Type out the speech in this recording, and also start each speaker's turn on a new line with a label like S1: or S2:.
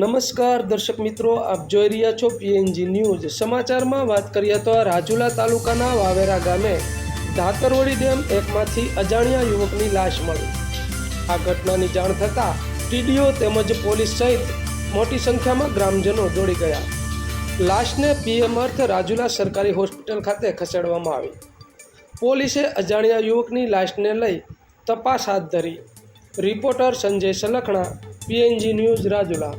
S1: નમસ્કાર દર્શક મિત્રો, આપ જોઈ રહ્યા છો પીએનજી ન્યૂઝ। સમાચારમાં વાત કરીએ તો રાજુલા તાલુકાના વાવેરા ગામે ધાતરવડી ડેમ એકમાંથી અજાણ્યા યુવકની લાશ મળી। આ ઘટનાની જાણ થતાં ટીડીઓ તેમજ પોલીસ સહિત મોટી સંખ્યામાં ગ્રામજનો દોડી ગયા। લાશને પીએમ અર્થ રાજુલા સરકારી હોસ્પિટલ ખાતે ખસેડવામાં આવી। પોલીસે અજાણ્યા યુવકની લાશને લઈ તપાસ હાથ ધરી। Reporter Sanjay Salkhana, PNG news, Rajula.